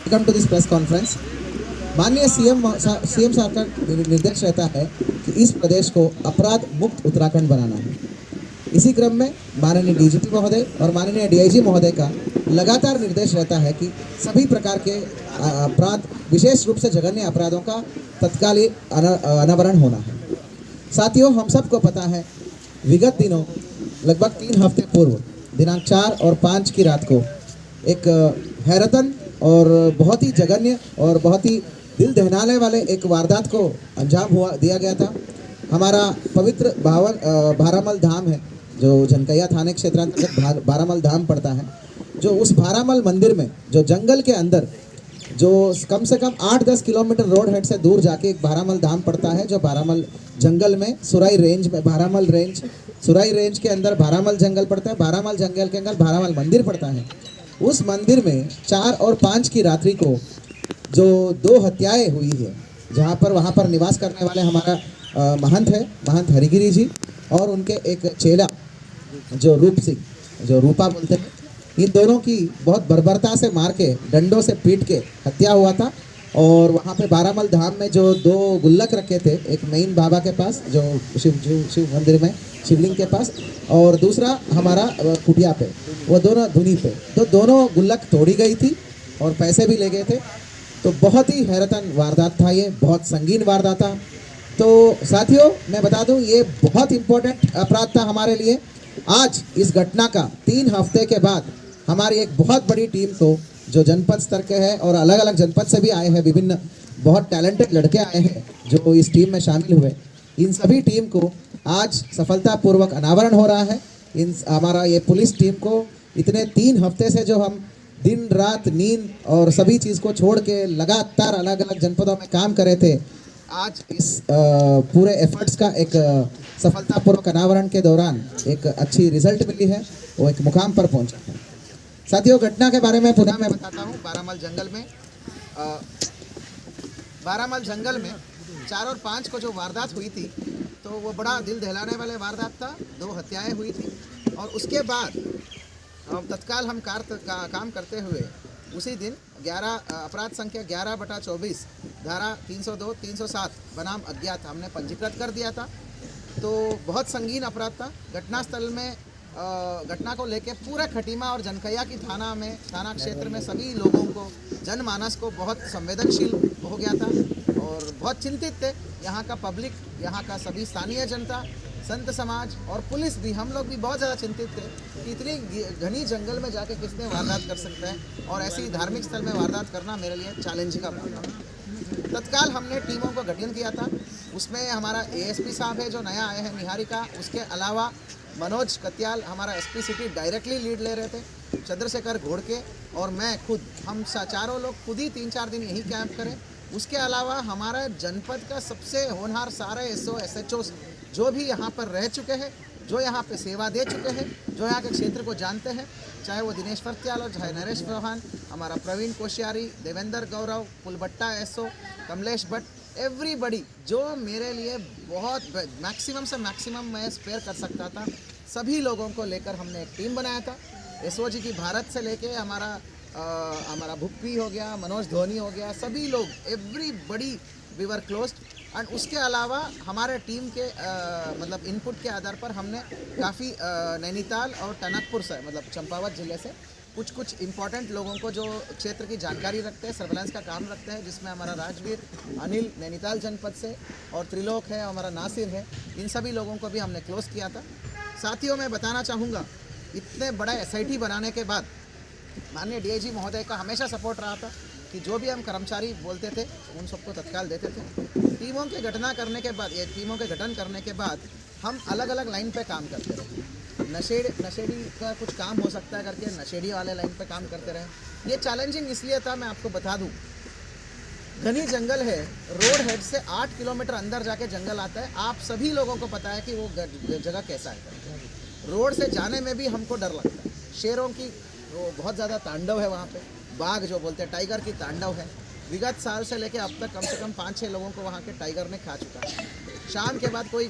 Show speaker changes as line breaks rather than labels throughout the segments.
Welcome to this press conference. माननीय CM साहब का निर्देश रहता है कि इस प्रदेश को अपराध मुक्त उत्तराखंड बनाना है। इसी क्रम में माननीय डीजीपी महोदय और माननीय डीआईजी महोदय का लगातार निर्देश रहता है कि सभी प्रकार के अपराध, विशेष रूप से जघन्य अपराधों का तत्कालीन अनावरण होना है। साथियों, हम सबको पता है, विगत दिनों लगभग 3 हफ्ते पूर्व दिनांक 4 और 5 की रात को एक हैरतन और बहुत ही जघन्य और बहुत ही दिल दहलाने वाले एक वारदात को अंजाम दिया गया था। हमारा पवित्र भारामल धाम है, जो जनकैया थाने क्षेत्रांतर्गत भारामल धाम पड़ता है। जो उस भारामल मंदिर में, जो जंगल के अंदर, जो कम से कम 8-10 किलोमीटर रोड हेड से दूर जाके एक भारामल धाम पड़ता है, जो भारामल जंगल में सुराई रेंज में, सुराई रेंज के अंदर भारामल जंगल पड़ता है। भारामल जंगल के अंदर भारामल मंदिर पड़ता है। उस मंदिर में 4 और 5 की रात्रि को जो 2 हत्याएं हुई है, जहाँ पर वहाँ पर निवास करने वाले हमारा महंत है, महंत हरिगिरी जी, और उनके एक चेला जो रूप सिंह, जो रूपा बोलते हैं, इन दोनों की बहुत बर्बरता से मार के, डंडों से पीट के हत्या हुआ था। और वहाँ पे भारामल धाम में जो 2 गुल्लक रखे थे, एक मेन बाबा के पास जो शिव मंदिर में शिवलिंग के पास, और दूसरा हमारा कुटिया पे, वो दोनों धुनी पे, तो दोनों गुल्लक तोड़ी गई थी और पैसे भी ले गए थे। तो बहुत ही हैरतन वारदात था, ये बहुत संगीन वारदात था। तो साथियों, मैं बता दूं, ये बहुत इम्पोर्टेंट अपराध था हमारे लिए। आज इस घटना का 3 हफ्ते के बाद हमारी एक बहुत बड़ी टीम को, जो जनपद स्तर के हैं और अलग अलग जनपद से भी आए हैं, विभिन्न बहुत टैलेंटेड लड़के आए हैं जो इस टीम में शामिल हुए, इन सभी टीम को आज सफलतापूर्वक अनावरण हो रहा है। हमारा ये पुलिस टीम को इतने 3 हफ्ते से जो हम दिन रात नींद और सभी चीज़ को छोड़ के लगातार अलग अलग जनपदों में काम कर रहे थे, आज इस पूरे एफर्ट्स का एक सफलतापूर्वक अनावरण के दौरान एक अच्छी रिजल्ट मिली है, वो एक मुकाम पर पहुंचा है। साथियों, घटना के बारे में पुनः मैं बताता हूँ। भारामल जंगल में 4 और 5 को जो वारदात हुई थी, तो वो बड़ा दिल दहलाने वाले वारदात था। 2 हत्याएं हुई थी और उसके बाद तत्काल हम काम करते हुए उसी दिन 11 अपराध संख्या 11/24 धारा 302, 307 बनाम अज्ञात हमने पंजीकृत कर दिया था। तो बहुत संगीन अपराध था। घटनास्थल में घटना को लेके पूरा खटीमा और जनकैया की थाना क्षेत्र में सभी लोगों को, जनमानस को बहुत संवेदनशील हो गया था और बहुत चिंतित थे। यहाँ का पब्लिक, यहाँ का सभी स्थानीय जनता, संत समाज और पुलिस भी, हम लोग भी बहुत ज़्यादा चिंतित थे कि इतनी घनी जंगल में जाके किसने वारदात कर सकता है, और ऐसी धार्मिक स्थल में वारदात करना मेरे लिए चैलेंज का मामला था। तत्काल हमने टीमों को गठन किया था। उसमें हमारा एएसपी साहब है जो नया आए हैं, निहारिका, उसके अलावा मनोज कत्याल हमारा एसपी सिटी डायरेक्टली लीड ले रहे थे, चंद्रशेखर घोड़के और मैं खुद, हम चारों लोग खुद ही 3-4 दिन यही कैंप करें। उसके अलावा हमारा जनपद का सबसे होनहार सारे एसओ एसएचओ जो भी यहाँ पर रह चुके हैं, जो यहाँ पे सेवा दे चुके हैं, जो यहाँ के क्षेत्र को जानते हैं, चाहे वो दिनेश फर्त्याल और चाहे नरेश चौहान, हमारा प्रवीण कोश्यारी, देवेंद्र गौरव, पुलबट्टा एसओ, कमलेश भट्ट, एवरीबडी जो मेरे लिए बहुत मैक्सिमम से मैक्सिमम मैं स्पेयर कर सकता था, सभी लोगों को लेकर हमने एक टीम बनाया था। एसओजी की भारत से लेके हमारा भुप्पी हो गया, मनोज धोनी हो गया, सभी लोग, everybody we were closed. And उसके अलावा हमारे टीम के मतलब इनपुट के आधार पर हमने काफ़ी नैनीताल और टनकपुर से, मतलब चंपावत ज़िले से कुछ इंपॉर्टेंट लोगों को जो क्षेत्र की जानकारी रखते हैं, सर्वेलेंस का काम रखते हैं, जिसमें हमारा राजवीर, अनिल नैनीताल जनपद से, और त्रिलोक है, हमारा नासिर है, इन सभी लोगों को भी हमने क्लोज़ किया था। साथियों, मैं बताना चाहूँगा, इतने बड़ा एसआईटी बनाने के बाद माननीय डीआईजी महोदय का हमेशा सपोर्ट रहा था कि जो भी हम कर्मचारी बोलते थे उन सबको तत्काल देते थे। टीमों के गठन करने के बाद हम अलग अलग लाइन पे काम करते रहे। नशेड़ी का कुछ काम हो सकता है करके नशेड़ी वाले लाइन पे काम करते रहे। ये चैलेंजिंग इसलिए था, मैं आपको बता दूं, घनी जंगल है, रोड हेड से 8 किलोमीटर अंदर जाके जंगल आता है। आप सभी लोगों को पता है कि वो जगह कैसा है। रोड से जाने में भी हमको डर लगता है। शेरों की वो बहुत ज़्यादा तांडव है वहाँ पे, बाघ जो बोलते हैं, टाइगर की तांडव है। विगत साल से लेके अब तक कम से कम 5-6 लोगों को वहाँ के टाइगर ने खा चुका है। शाम के बाद कोई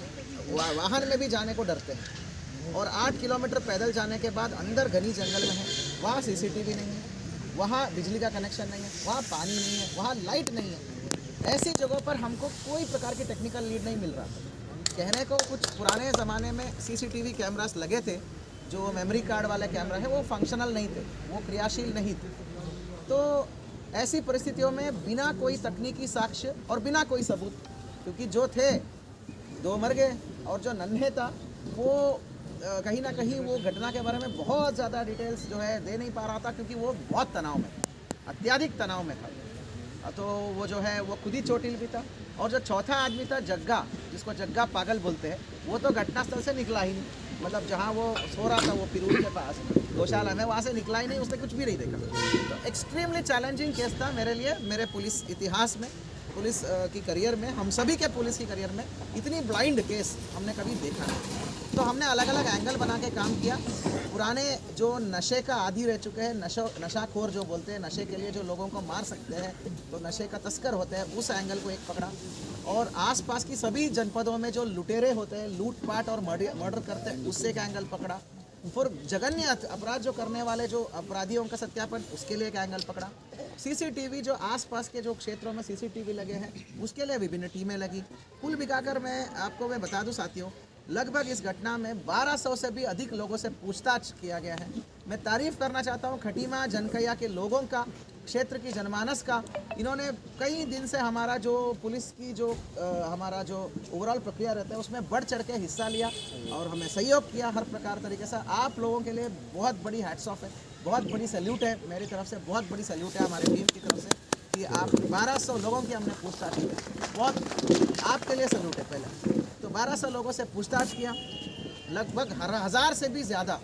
वाहन में भी जाने को डरते हैं, और 8 किलोमीटर पैदल जाने के बाद अंदर घनी जंगल में है, वहाँ सीसीटीवी नहीं है, वहाँ बिजली का कनेक्शन नहीं है, वहाँ पानी नहीं है, वहाँ लाइट नहीं है। ऐसी जगहों पर हमको कोई प्रकार की टेक्निकल लीड नहीं मिल रहा था। कहने को कुछ पुराने ज़माने में सीसीटीवी कैमरास लगे थे, जो मेमोरी कार्ड वाले कैमरा है वो फंक्शनल नहीं थे, वो क्रियाशील नहीं थे। तो ऐसी परिस्थितियों में बिना कोई तकनीकी साक्ष्य और बिना कोई सबूत, क्योंकि जो थे 2 मर गए और जो नन्हे था वो कहीं ना कहीं वो घटना के बारे में बहुत ज़्यादा डिटेल्स जो है दे नहीं पा रहा था, क्योंकि वो बहुत तनाव में था, अत्यधिक तनाव में था। तो वो जो है वो खुद ही चोटिल भी था। और जो चौथा आदमी था जग्गा, जिसको जग्गा पागल बोलते हैं, वो तो घटनास्थल से निकला ही नहीं। मतलब जहाँ वो सो रहा था वो पिरूल के पास गौशाला में, वहाँ से निकला ही नहीं, उसने कुछ भी नहीं देखा। तो एक्सट्रीमली चैलेंजिंग केस था मेरे लिए, मेरे पुलिस इतिहास में, पुलिस की करियर में, हम सभी के पुलिस की करियर में इतनी ब्लाइंड केस हमने कभी देखा नहीं। तो हमने अलग अलग एंगल बना के काम किया। पुराने जो नशे का आदी रह चुके हैं, नशाखोर जो बोलते हैं, नशे के लिए जो लोगों को मार सकते हैं, तो नशे का तस्कर होते हैं, उस एंगल को एक पकड़ा। और आसपास की सभी जनपदों में जो लुटेरे होते हैं, लूटपाट और मर्डर करते हैं, उससे एक एंगल पकड़ा। फिर जघन्य अपराध जो करने वाले जो अपराधियों का सत्यापन, उसके लिए एक एंगल पकड़ा। सीसीटीवी जो आसपास के जो क्षेत्रों में सीसीटीवी लगे हैं, उसके लिए विभिन्न टीमें लगी। कुल मिलाकर मैं बता दूं साथियों, लगभग इस घटना में 1200 से भी अधिक लोगों से पूछताछ किया गया है। मैं तारीफ करना चाहता हूं खटीमा जनकैया के लोगों का, क्षेत्र की जनमानस का। इन्होंने कई दिन से हमारा जो पुलिस की जो हमारा जो ओवरऑल प्रक्रिया रहता है उसमें बढ़ चढ़ के हिस्सा लिया और हमें सहयोग किया हर प्रकार तरीके से। आप लोगों के लिए बहुत बड़ी हैट्स ऑफ है, बहुत बड़ी सैल्यूट है मेरी तरफ से, बहुत बड़ी सैल्यूट है हमारे टीम की तरफ से कि आप 1200 लोगों की हमने पूछताछ की। बहुत आपके लिए सैल्यूट है। पहले तो 1200 लोगों से पूछताछ किया, लगभग 1000 से भी ज़्यादा,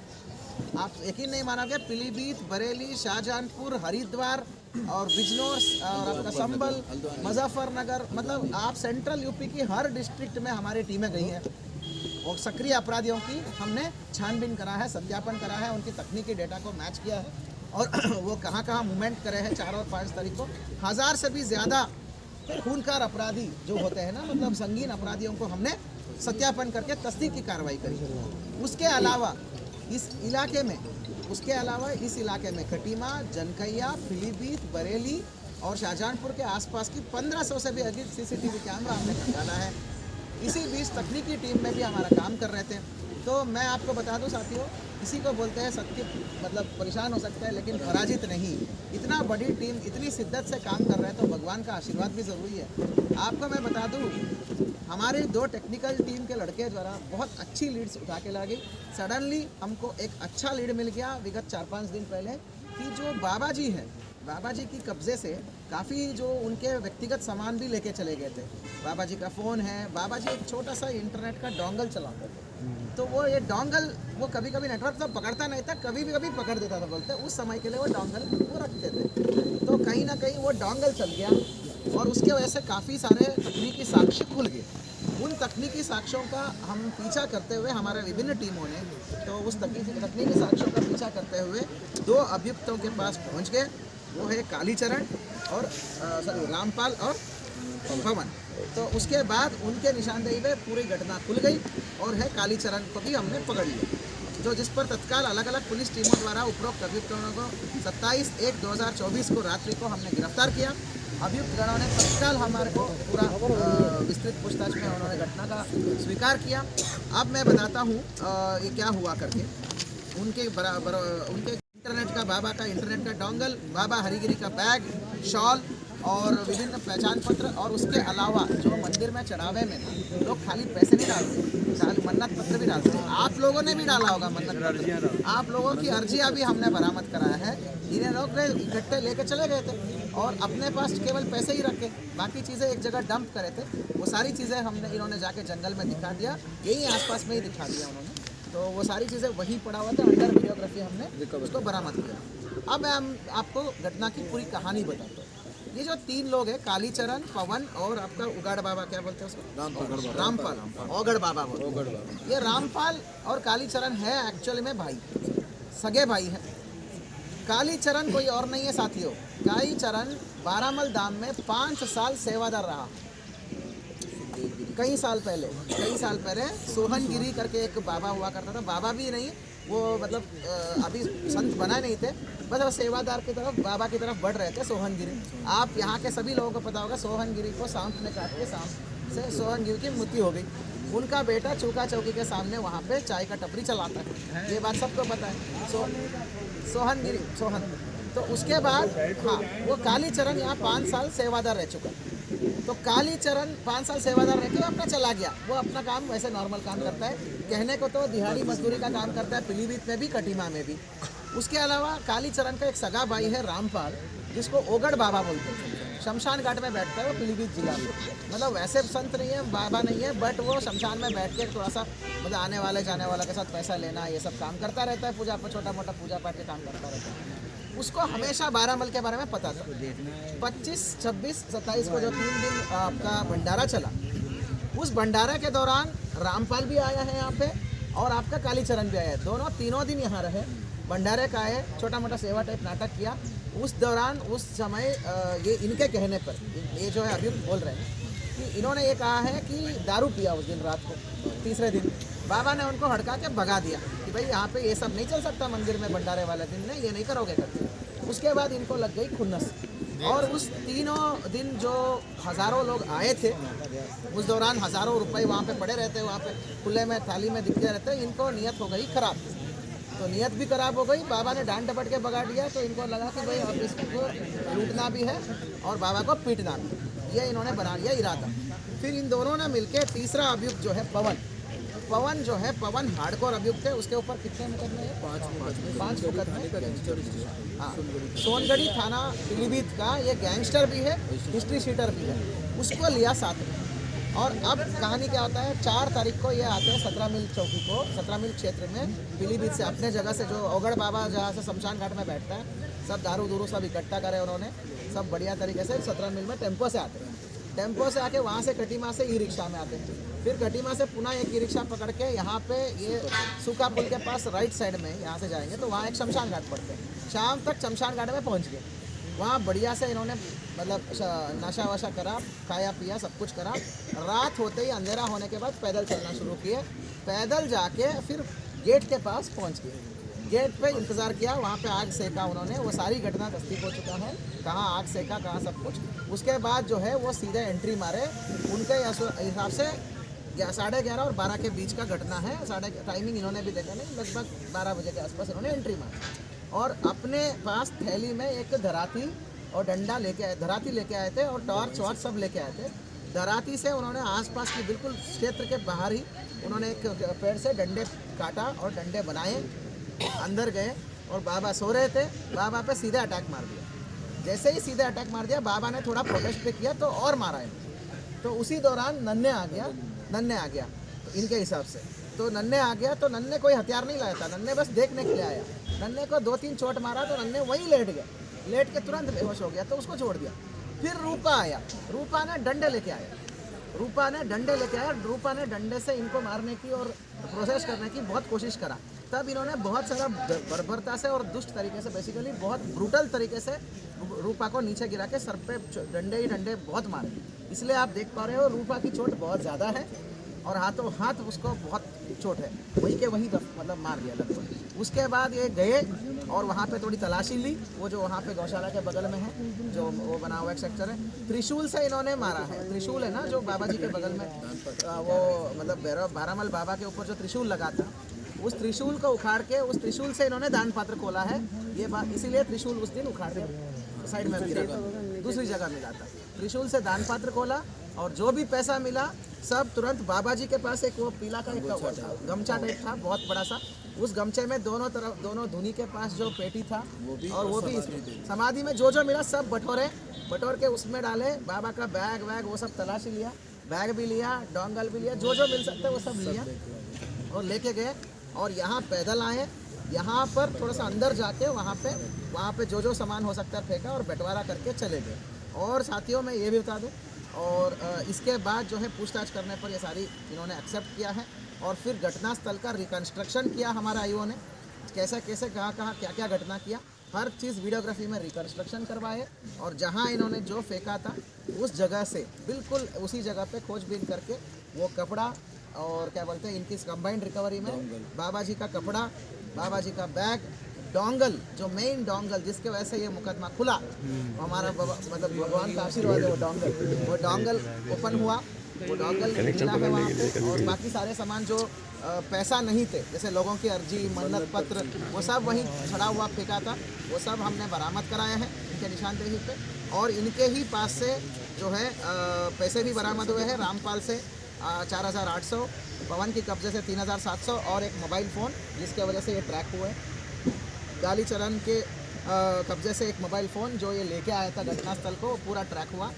आप यकीन नहीं मानोगे, पीलीभीत, बरेली, शाहजहांपुर, हरिद्वार और बिजनौर और आपका संभल, मुजफ्फरनगर, मतलब आप सेंट्रल यूपी की हर डिस्ट्रिक्ट में हमारी टीमें गई हैं और सक्रिय अपराधियों की हमने छानबीन करा है, सत्यापन करा है, उनकी तकनीकी डेटा को मैच किया है और वो कहाँ कहाँ मूवमेंट करे हैं 4 और 5 तारीख को। 1000 से भी ज़्यादा खूनखार अपराधी जो होते हैं ना, मतलब संगीन अपराधियों को हमने सत्यापन करके तस्दीक की कार्रवाई करी। उसके अलावा इस इलाके में खटीमा, जनकैया, पीलीभीत, बरेली और शाहजहांपुर के आसपास की 1500 से भी अधिक सीसीटीवी कैमरा हमने खंगाला है। इसी बीच तकनीकी टीम में भी हमारा काम कर रहे थे। तो मैं आपको बता दूं साथियों, इसी को बोलते हैं सत्य, मतलब परेशान हो सकता है लेकिन पराजित नहीं। इतना बड़ी टीम इतनी शिद्दत से काम कर रहे हैं तो भगवान का आशीर्वाद भी ज़रूरी है। आपको मैं बता दूं, हमारे 2 टेक्निकल टीम के लड़के द्वारा बहुत अच्छी लीड्स उठा के ला गई। सडनली हमको एक अच्छा लीड मिल गया विगत 4-5 दिन पहले कि जो बाबा जी हैं, बाबा जी की कब्ज़े से काफ़ी जो उनके व्यक्तिगत सामान भी लेके चले गए थे। बाबा जी का फ़ोन है, बाबा जी एक छोटा सा इंटरनेट का डोंगल चलाते थे। तो वो ये डोंगल वो कभी कभी नेटवर्क तो पकड़ता नहीं था, कभी भी पकड़ देता था, बोलते उस समय के लिए वो डोंगल वो रखते थे। तो कहीं ना कहीं वो डोंगल चल गया और उसके वजह से काफ़ी सारे तकनीकी साक्ष्य खुल गए। उन तकनीकी साक्ष्यों का हम पीछा करते हुए, हमारे विभिन्न टीमों ने तो उस तकनीकी साक्ष्यों का पीछा करते हुए 2 अभियुक्तों के पास पहुंच गए। वो है कालीचरण और रामपाल और पवन। तो उसके बाद उनके निशानदेही में पूरी घटना खुल गई और है कालीचरण को भी हमने पकड़ लिया, जिस पर तत्काल अलग अलग पुलिस टीमों द्वारा उपरोक्त अभियुक्तों को 27/1/2024 को रात्रि को हमने गिरफ्तार किया। अभियुक्त गणों ने तत्काल हमारे को पूरा विस्तृत पूछताछ में उन्होंने घटना का स्वीकार किया। अब मैं बताता हूँ ये क्या हुआ करके। उनके इंटरनेट का, बाबा का इंटरनेट का डोंगल, बाबा हरिगिरी का बैग, शॉल और विभिन्न पहचान पत्र, और उसके अलावा जो मंदिर में चढ़ावे में लोग खाली पैसे नहीं डालते, मन्नत पत्र भी डालते हैं। आप लोगों ने भी डाला होगा मन्नत पत्र, आप लोगों की अर्जियाँ भी हमने बरामद कराया है। इन्हें लोग इकट्ठे लेके चले गए थे और अपने पास केवल पैसे ही रखे, बाकी चीज़ें एक जगह डंप करे थे। वो सारी चीज़ें इन्होंने जाके जंगल में दिखा दिया, यही आसपास में ही दिखा दिया उन्होंने। तो वो सारी चीज़ें वहीं पड़ा हुआ था, अंडर वीडियोग्राफी हमने उसको बरामद किया। अब मैं आपको घटना की पूरी कहानी बताता हूँ। ये जो 3 लोग हैं, कालीचरण, पवन और आपका उगाड़ बाबा, क्या बोलते हैं उसको, रामपाल, ओगड़ बाबा बोलते हैं। ये रामपाल और कालीचरण है एक्चुअली में भाई, सगे भाई हैं। कालीचरण कोई और नहीं है साथियों, कालीचरण बारामल धाम में 5 साल सेवादार रहा। कई साल पहले सोहनगिरी करके एक बाबा हुआ करता था, बाबा भी नहीं, वो मतलब अभी संत बना नहीं थे, बस वो सेवादार की तरफ बाबा की तरफ बढ़ रहे थे। सोहनगिरी, आप यहाँ के सभी लोगों को पता होगा, सोहनगिरी को सांप ने काट के सांप से सोहनगिरी की मृत्यु हो गई। उनका बेटा चौका चौकी के सामने वहाँ पे चाय का टपरी चलाता है, ये बात सबको पता है। सोहनगिरी सोहन। तो उसके बाद हाँ, वो कालीचरण यहाँ 5 साल सेवादार रह चुका। तो कालीचरण 5 साल सेवादार रह के अपना चला गया। वो अपना काम वैसे नॉर्मल काम करता है, कहने को तो दिहाड़ी मजदूरी का काम करता है, पीलीभीत में भी कटिमा में भी। उसके अलावा कालीचरण का एक सगा भाई है रामपाल, जिसको ओगड़ बाबा बोलते हैं। शमशान घाट में बैठता है वो पीलीभीत जिला में। मतलब वैसे संत नहीं है, बाबा नहीं है, बट वो शमशान में बैठ के थोड़ा सा मतलब आने वाले जाने वाले के साथ पैसा लेना ये सब काम करता रहता है। पूजा पर छोटा मोटा पूजा पाठ के काम करता रहता है। उसको हमेशा बारामल के बारे में पता था। 25, 26, 27 को जो 3 दिन आपका भंडारा चला, उस भंडारा के दौरान रामपाल भी आया है यहाँ पे और आपका कालीचरण भी आया है। तीनों दिन यहाँ रहे, भंडारे का आए, छोटा मोटा सेवा टाइप नाटक किया। उस दौरान उस समय ये इनके कहने पर ये जो है अभियुक्त बोल रहे हैं कि इन्होंने ये कहा है कि दारू पिया उस दिन रात को। तीसरे दिन बाबा ने उनको हड़का के भगा दिया कि भाई यहाँ पे ये सब नहीं चल सकता मंदिर में, भंडारे वाले दिन में ये नहीं करोगे करके। उसके बाद इनको लग गई खुन्नस और उस तीनों दिन जो हज़ारों लोग आए थे, उस दौरान हज़ारों रुपए वहाँ पे पड़े रहते, वहाँ पे खुले में थाली में दिखते रहते। इनको नियत हो गई खराब, तो नियत भी खराब हो गई। बाबा ने डांट डपट के भगा दिया, तो इनको लगा कि भाई अब इसको लूटना भी है और बाबा को पीटना भी, ये इन्होंने बना लिया इरादा। फिर इन दोनों ने मिलकर तीसरा अभियुक्त जो है पवन जो है, पवन हार्डकोर अभियुक्त है। उसके ऊपर कितने मुकदमे हैं? 5 मुकदमे। हाँ, सोनगढ़ी थाना पीलीभीत का ये गैंगस्टर भी है, हिस्ट्री शीटर भी है, उसको लिया साथ में। और अब कहानी क्या होता है, 4 तारीख को ये आते हैं 17 मील चौकी को, 17 मील क्षेत्र में पीलीभीत से अपने जगह से, जो ओगड़ बाबा जहाँ से शमशान घाट में बैठता है, सब दारू दूरू सब इकट्ठा करे उन्होंने, सब बढ़िया तरीके से 17 मील में टेम्पो से आते हैं। टेम्पो से आके वहाँ से कटिमा से ई रिक्शा में आते हैं। फिर कटिमा से पुनः एक ई रिक्शा पकड़ के यहाँ पे ये सूखा पुल के पास राइट साइड में यहाँ से जाएंगे तो वहाँ एक शमशान घाट पड़ते हैं। शाम तक शमशान घाट में पहुँच गए। वहाँ बढ़िया से इन्होंने मतलब नशा वशा करा, खाया पिया, सब कुछ करा। रात होते ही अंधेरा होने के बाद पैदल चलना शुरू किए। पैदल जाके फिर गेट के पास पहुँच गए। गेट पे इंतज़ार किया, वहाँ पे आग सेका उन्होंने। वो सारी घटना तस्दीक हो चुका है, कहाँ आग सेका, कहाँ सब कुछ। उसके बाद जो है वो सीधे एंट्री मारे। उनके हिसाब से 11:30 और 12 के बीच का घटना है। टाइमिंग इन्होंने भी देखा नहीं, लगभग 12 बजे के आसपास इन्होंने एंट्री मारी और अपने पास थैली में एक धराती और डंडा लेके आए, धराती लेके आए थे और टॉर्च वॉर्च सब लेके आए थे। धराती से उन्होंने आसपास की बिल्कुल क्षेत्र के बाहर ही उन्होंने एक पेड़ से डंडे काटा और डंडे बनाए, अंदर गए और बाबा सो रहे थे। बाबा पे सीधे अटैक मार दिया। जैसे ही सीधे अटैक मार दिया, बाबा ने थोड़ा प्रोटेस्ट पे किया तो और मारा है। तो उसी दौरान नन्हे आ गया तो इनके हिसाब से। तो नन्हे आ गया तो नन्हे कोई हथियार नहीं लाया था, नन्हे बस देखने के लिए आया। नन्हे को 2-3 चोट मारा तो नन्हे वहीं लेट गया, लेट के तुरंत बेहोश हो गया, तो उसको छोड़ दिया। फिर रूपा आया, रूपा ने डंडे लेके आया। रूपा ने डंडे से इनको मारने की और प्रोसेस करने की बहुत कोशिश करा। तब इन्होंने बहुत सारा बर्बरता से और दुष्ट तरीके से, बेसिकली बहुत ब्रूटल तरीके से रूपा को नीचे गिरा के सर पे डंडे बहुत मारे। इसलिए आप देख पा रहे हो रूपा की चोट बहुत ज़्यादा है और हाथों हाथ उसको बहुत चोट है, वहीं के वहीं मतलब मार दिया लगभग। उसके बाद ये गए और वहाँ पे थोड़ी तलाशी ली, वो जो वहाँ पे गौशाला के बगल में है, जो वो बना हुआ एक सेक्टर है। त्रिशूल से इन्होंने मारा है। त्रिशूल है ना जो बाबा जी के बगल में, वो मतलब बारामल बाबा के ऊपर जो त्रिशूल लगा था, उस त्रिशूल को उखाड़ के उस त्रिशूल से इन्होंने दान पात्र खोला है। ये बात इसीलिए त्रिशूल उस दिन उखाड़ के साइड में गिरा, दूसरी जगह मिला था। त्रिशूल से दान पात्र खोला और जो भी पैसा मिला सब तुरंत बाबा जी के पास एक वो पीला का एक गमछा टाइप था बहुत बड़ा सा, उस गमछे में दोनों धुनी के पास जो पेटी था और वो भी समाधि में जो मिला सब बटोर के उसमें डाले। बाबा का बैग वैग वो सब तलाशी लिया, बैग भी लिया, डोंगल भी लिया, जो मिल सकता है वो सब लिया और लेके गए। और यहाँ पैदल आए, यहाँ पर थोड़ा सा अंदर जाके वहाँ पे जो सामान हो सकता है फेंका और बंटवारा करके चले गए। और साथियों में ये भी बता दूँ, और इसके बाद जो है पूछताछ करने पर ये सारी इन्होंने एक्सेप्ट किया है। और फिर घटनास्थल का रिकन्स्ट्रक्शन किया हमारा आईओ ने, कैसे कहाँ क्या घटना किया, हर चीज़ वीडियोग्राफी में रिकन्स्ट्रक्शन करवाए। और जहाँ इन्होंने जो फेंका था उस जगह से बिल्कुल उसी जगह पे खोजबीन करके वो कपड़ा और क्या बोलते हैं इनकी कंबाइंड रिकवरी में बाबा जी का कपड़ा, बाबा जी का बैग, डोंगल, जो मेन डोंगल जिसके वजह से ये मुकदमा खुला, हमारा मतलब भगवान का आशीर्वाद है, वो डोंगल ओपन हुआ, वो डोंगल मिला है वहाँ पे। और बाकी सारे सामान जो पैसा नहीं थे, जैसे लोगों की अर्जी, मन्नत पत्र, वो सब वहीं छड़ा हुआ फेंका था, वो सब हमने बरामद कराए हैं इनके निशानदेही पे। और इनके ही पास से जो है पैसे भी बरामद हुए हैं। रामपाल से 4,800, पवन की कब्जे से 3,700 और एक मोबाइल फ़ोन जिसके वजह से ये ट्रैक हुए। गालीचरण के कब्जे से एक मोबाइल फ़ोन जो ये लेके आया था घटनास्थल को, पूरा ट्रैक हुआ।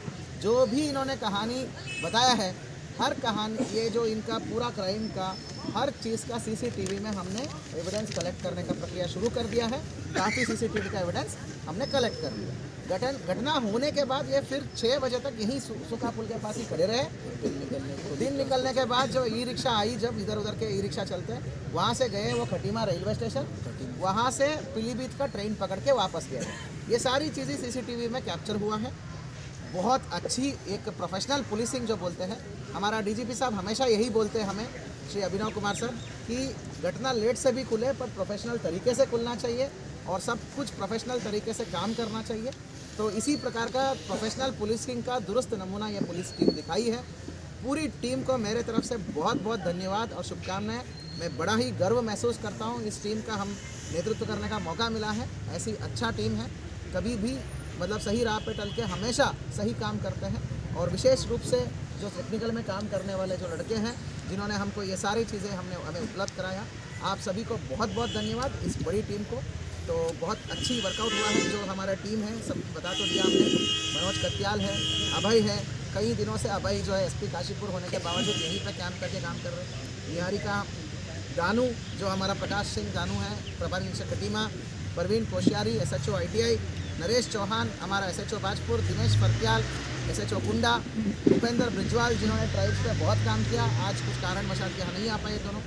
जो भी इन्होंने कहानी बताया है, हर कहानी, ये जो इनका पूरा क्राइम का हर चीज़ का सीसीटीवी में हमने एविडेंस कलेक्ट करने का प्रक्रिया शुरू कर दिया है। काफ़ी सीसीटीवी का एविडेंस हमने कलेक्ट कर दिया। घटना होने के बाद ये फिर 6 बजे तक यहीं सूखा पुल के पास ही खड़े रहे। दिन निकलने के बाद जो ई रिक्शा आई, जब इधर उधर के ई रिक्शा चलते हैं, वहाँ से गए वो खटीमा रेलवे स्टेशन, वहाँ से पीलीभीत का ट्रेन पकड़ के वापस गए। ये सारी चीज़ें सीसीटीवी में कैप्चर हुआ है। बहुत अच्छी एक प्रोफेशनल पुलिसिंग जो बोलते हैं, हमारा डीजीपी साहब हमेशा यही बोलते हैं हमें, श्री अभिनव कुमार सर, कि घटना लेट से भी खुले पर प्रोफेशनल तरीके से खुलना चाहिए और सब कुछ प्रोफेशनल तरीके से काम करना चाहिए। तो इसी प्रकार का प्रोफेशनल पुलिसिंग का दुरुस्त नमूना ये पुलिस टीम दिखाई है। पूरी टीम को मेरे तरफ से बहुत बहुत धन्यवाद और शुभकामनाएं। मैं बड़ा ही गर्व महसूस करता हूँ, इस टीम का हम नेतृत्व करने का मौका मिला है। ऐसी अच्छा टीम है, कभी भी मतलब सही राह पे टल के हमेशा सही काम करते हैं। और विशेष रूप से जो टेक्निकल में काम करने वाले जो लड़के हैं, जिन्होंने हमको ये सारी चीज़ें हमें उपलब्ध कराया, आप सभी को बहुत बहुत धन्यवाद। इस बड़ी टीम को तो बहुत अच्छी वर्कआउट हुआ है। जो हमारा टीम है सब बता तो दिया हमने, मनोज कत्याल है, अभय है, कई दिनों से अभय जो है एसपी काशीपुर होने के बावजूद यहीं पर कैंप करके काम कर रहे हैं। निहारिका, दानू जो हमारा प्रकाश सिंह दानू है, प्रभारी निरीक्षक कटीमा, परवीन कोश्यारी SHO ITI, नरेश चौहान हमारा SHO बाजपुर, दिनेश फरत्याल SHO कुंडा, भूपेंद्र ब्रिजवाल जिन्होंने ट्राइब्स पे बहुत काम किया, आज कुछ कारणवशात यहाँ नहीं आ पाए दोनों,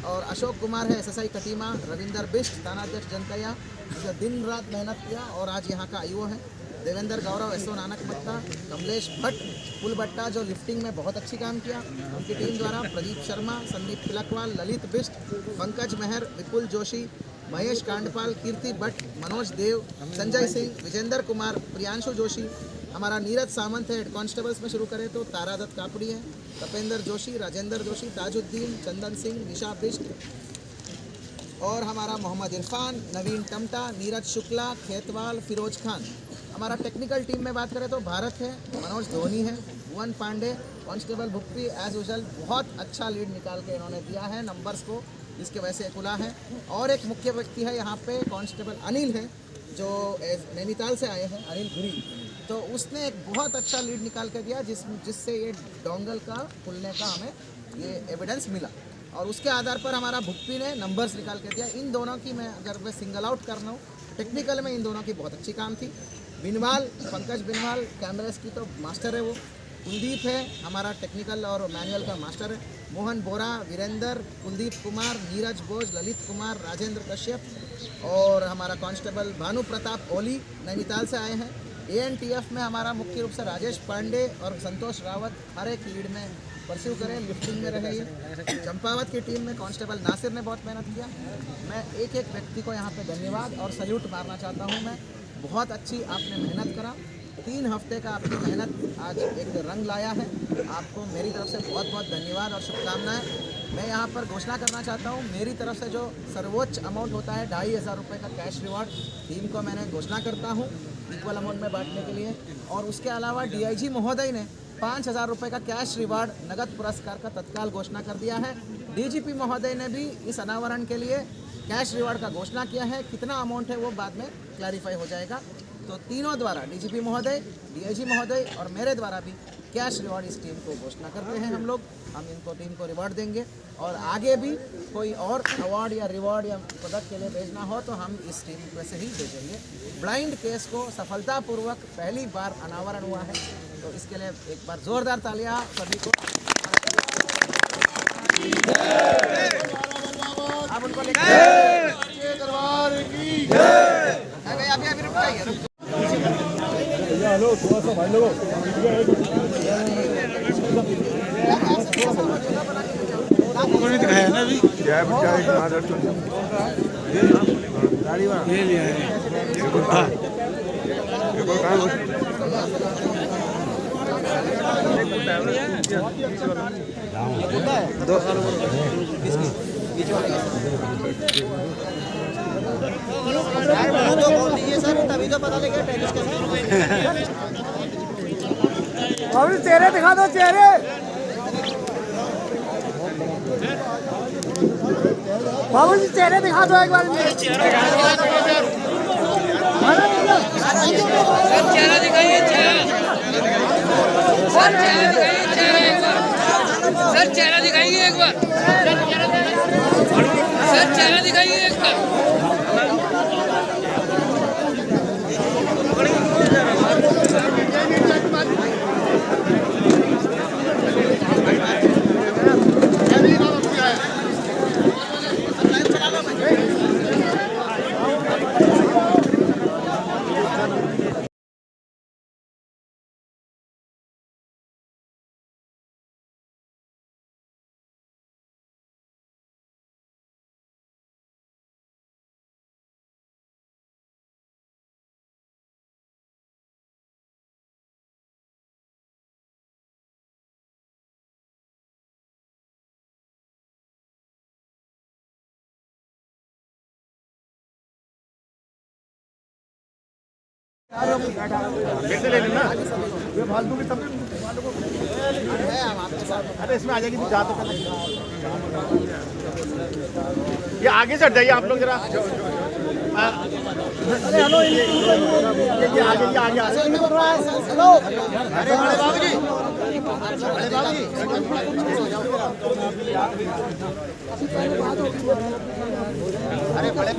और अशोक कुमार है SSI कटीमा, रविंदर बिष्ट थानाध्यक्ष जनकया, जिसने दिन रात मेहनत किया और आज यहाँ का IO है, देवेंद्र गौरव SO नानक मत्ता, कमलेश भट्ट पुलबट्टा जो लिफ्टिंग में बहुत अच्छी काम किया उनकी टीम द्वारा, प्रदीप शर्मा, संदीप तिलकवाल, ललित बिष्ट, पंकज मेहर, विपुल जोशी, महेश कांडपाल, कीर्ति भट्ट, मनोज देव, संजय सिंह, विजेंद्र कुमार, प्रियांशु जोशी, हमारा नीरज सामंत है। हेड कांस्टेबल्स में शुरू करें तो तारादत्त कापड़ी है, तपेंद्र जोशी, राजेंद्र जोशी, ताजुद्दीन, चंदन सिंह, निशा बिष्ट, और हमारा मोहम्मद इरफान, नवीन टमटा, नीरज शुक्ला, खेतवाल, फिरोज खान। हमारा टेक्निकल टीम में बात करें तो भारत है, मनोज धोनी है, Bhuvan Pandey, constable Bhuppi as usual बहुत अच्छा लीड निकाल के इन्होंने दिया है नंबर्स को, जिसके वजह से खुला है। और एक मुख्य व्यक्ति है यहाँ पे, कांस्टेबल अनिल है जो नैनीताल से आए हैं, अनिल गुरी, तो उसने एक बहुत अच्छा लीड निकाल के दिया जिससे ये डोंगल का खुलने का हमें ये एविडेंस मिला। और उसके आधार पर हमारा भुप्पी ने नंबर्स निकाल के दिया। इन दोनों की मैं अगर मैं सिंगल आउट करना हूँ, टेक्निकल में इन दोनों की बहुत अच्छी काम थी। बिनवाल, पंकज बिनवाल कैमरेस की तो मास्टर है वो, कुलदीप है हमारा टेक्निकल और मैनुअल का मास्टर है, मोहन बोरा, वीरेंद्र, कुलदीप कुमार, नीरज बोझ, ललित कुमार, राजेंद्र कश्यप, और हमारा कांस्टेबल भानु प्रताप ओली नैनीताल से आए हैं। ANTF में हमारा मुख्य रूप से राजेश पांडे और संतोष रावत हर एक लीड में परस्यू करें, लिफ्टिंग में रहे। चंपावत की टीम में कांस्टेबल नासिर ने बहुत मेहनत किया। मैं एक एक व्यक्ति को यहाँ पे धन्यवाद और सल्यूट मारना चाहता हूँ। मैं बहुत अच्छी आपने मेहनत करा, 3 हफ्ते का आपकी मेहनत आज एक रंग लाया है। आपको मेरी तरफ से बहुत बहुत धन्यवाद और शुभकामनाएं। मैं यहाँ पर घोषणा करना चाहता हूँ, मेरी तरफ से जो सर्वोच्च अमाउंट होता है 2,500 रुपये का कैश रिवॉर्ड टीम को मैंने घोषणा करता हूँ इक्वल अमाउंट में बांटने के लिए। और उसके अलावा DIG महोदय ने 5,000 रुपये का कैश रिवार्ड नगद पुरस्कार का तत्काल घोषणा कर दिया है। DGP महोदय ने भी इस अनावरण के लिए कैश रिवार्ड का घोषणा किया है। कितना अमाउंट है वो बाद में क्लैरिफाई हो जाएगा। तो तीनों द्वारा, DGP महोदय, DIG महोदय और मेरे द्वारा भी कैश रिवार्ड इस टीम को घोषणा करते हैं। हम इनको टीम को रिवार्ड देंगे और आगे भी कोई और अवार्ड या रिवार्ड या पदक के लिए भेजना हो तो हम इस टीम में से ही भेजेंगे। ब्लाइंड केस को सफलतापूर्वक पहली बार अनावरण हुआ है, तो इसके लिए एक बार जोरदार तालियां सभी को। आप उनको अभी रुक जाइए।
हेलो, थोड़ा सा भाई लोगों
आपको नहीं दिखाया ना अभी ये लिया है
तभी तो पता लगे टेनिस
बाबूजी चेहरे दिखा दो चेहरे बाबूजी चेहरे दिखा दो एक बार
चेहरा दिखाइए सर चेहरा दिखाइए एक बार सर चेहरा दिखाइए एक बार
ले लेना ये फालतू की तब अरे इसमें आ जाएगी जा तो ये आगे चढ़ जाइए आप लोग जरा अरे हेलो ये आगे हेलो अरे बड़े बाबूजी अरे बड़े